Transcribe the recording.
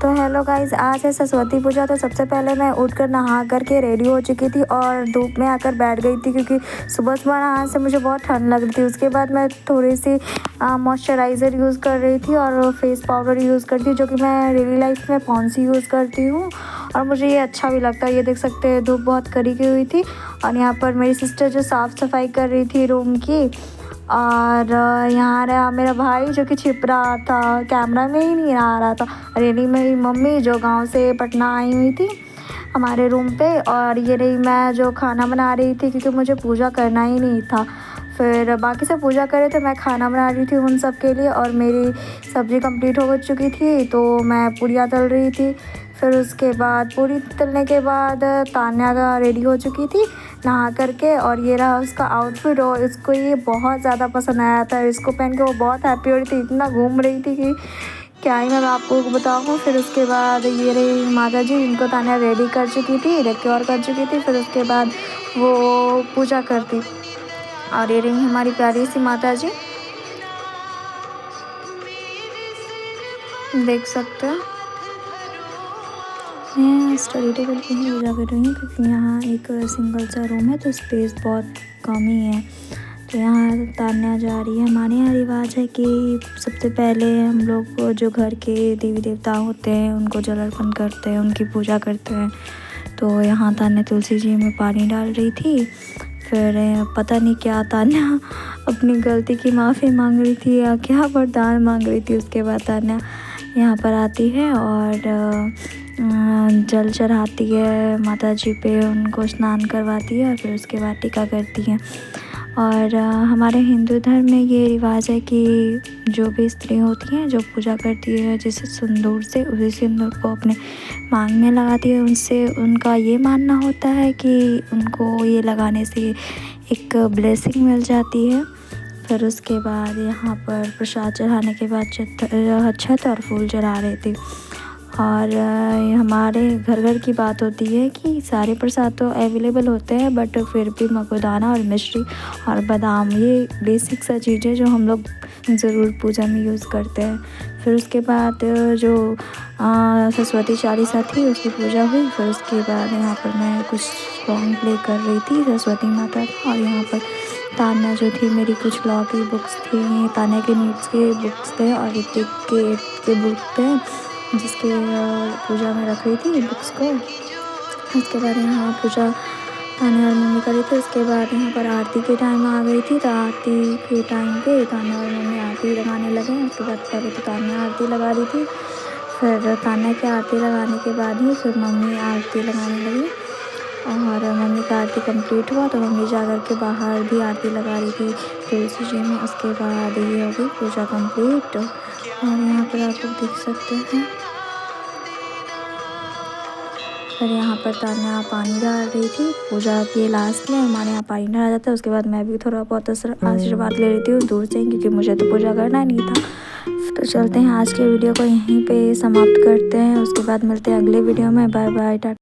तो hello guys, आज है सरस्वती पूजा। तो सबसे पहले मैं उठकर नहा करके रेडी हो चुकी थी और धूप में आकर बैठ गई थी क्योंकि सुबह सुबह नहाने से मुझे बहुत ठंड लग रही थी। उसके बाद मैं थोड़ी सी मॉइस्चराइज़र यूज़ कर रही थी और फेस पाउडर यूज़ करती हूँ, जो कि मैं डेली लाइफ में पॉन्स यूज़ करती हूँ और मुझे ये अच्छा भी लगता है। ये देख सकते हैं, धूप बहुत कड़ी की हुई थी और यहाँ पर मेरी सिस्टर जो साफ़ सफाई कर रही थी रूम की, और यहाँ रहा मेरा भाई जो कि छिप रहा था, कैमरा में ही नहीं आ रहा था। और ये रही मेरी मम्मी जो गांव से पटना आई हुई थी हमारे रूम पे। और ये रही मैं जो खाना बना रही थी क्योंकि मुझे पूजा करना ही नहीं था। फिर बाकी सब पूजा करे थे, मैं खाना बना रही थी उन सब के लिए और मेरी सब्ज़ी कंप्लीट हो चुकी थी तो मैं पूड़ियाँ तल रही थी। फिर उसके बाद पूरी तलने के बाद तान्या का रेडी हो चुकी थी नहा करके, और ये रहा उसका आउटफिट और इसको ये बहुत ज़्यादा पसंद आया था। इसको पहन के वो बहुत हैप्पी हो रही थी, इतना घूम रही थी कि क्या ही मैं आपको बताऊँ। फिर उसके बाद ये रही माता जी, इनको तान्या रेडी कर चुकी थी, डेकोर कर चुकी थी। फिर उसके बाद वो पूजा करती और ये रही हमारी प्यारी सी माता जी, देख सकते हो। मैं स्टडी टेबल पे ही पूजा कर रही हूँ क्योंकि यहाँ एक सिंगल सा रूम है तो स्पेस बहुत कम ही है। तो यहाँ तान्या जा रही है। हमारे यहाँ रिवाज है कि सबसे पहले हम लोग जो घर के देवी देवता होते हैं उनको जल अर्पण करते हैं, उनकी पूजा करते हैं। तो यहाँ तान्या तुलसी जी में पानी डाल रही थी। फिर पता नहीं क्या तान्या अपनी गलती की माफ़ी मांग रही थी या क्या वरदान मांग रही थी। उसके बाद तान्या यहाँ पर आती है और जल चढ़ाती है माता जी पे, उनको स्नान करवाती है और फिर उसके बाद टीका करती है। और हमारे हिंदू धर्म में ये रिवाज है कि जो भी स्त्री होती हैं जो पूजा करती है जिसे सिंदूर से, उसी सिंदूर को अपने मांग में लगाती है, उनसे उनका ये मानना होता है कि उनको ये लगाने से एक ब्लेसिंग मिल जाती है। फिर उसके बाद यहाँ पर प्रसाद चढ़ाने के बाद छत और फूल चढ़ा रहे थे। और हमारे घर घर की बात होती है कि सारे प्रसाद तो अवेलेबल होते हैं बट फिर भी मगोदाना और मिश्री और बादाम ये बेसिक सा चीज़ें जो हम लोग ज़रूर पूजा में यूज़ करते हैं। फिर उसके बाद जो सरस्वती चालीसा थी उसकी पूजा हुई। फिर उसके बाद यहाँ पर मैं कुछ सॉन्ग प्ले कर रही थी सरस्वती माता का, और यहाँ पर तान्या जो थी मेरी कुछ लॉ की बुक्स थी, तान्या के नीड्स के बुक्स थे और ऋतिक के बुक थे जिसके पूजा में रख रही थी बुक्स को। उसके बाद यहाँ पूजा तान्या और मम्मी कर रही थी। उसके बाद यहाँ पर आरती के टाइम आ गई थी तो आरती के टाइम पे तान्या और मम्मी आरती लगाने लगे। उसके बाद पहले तो तान्या आरती लगा रही थी, फिर तान्या की आरती लगाने के बाद ही फिर मम्मी आरती लगाने लगी और मम्मी का आरती कंप्लीट हुआ तो मम्मी जा कर के बाहर भी आरती लगा रही थी तुलसी जी में। उसके बाद ये हो गई पूजा कंप्लीट और यहाँ पर आप लोग देख सकते हैं। फिर यहाँ पर तान्या पानी डाल रही थी पूजा के लास्ट में, हमारे यहाँ पानी डाला जाता है। उसके बाद मैं भी थोड़ा बहुत आशीर्वाद ले रही थी दूर से क्योंकि मुझे तो पूजा करना नहीं था। तो चलते हैं, आज के वीडियो को यहीं पे समाप्त करते हैं। उसके बाद मिलते हैं अगले वीडियो में। Bye bye, Tata.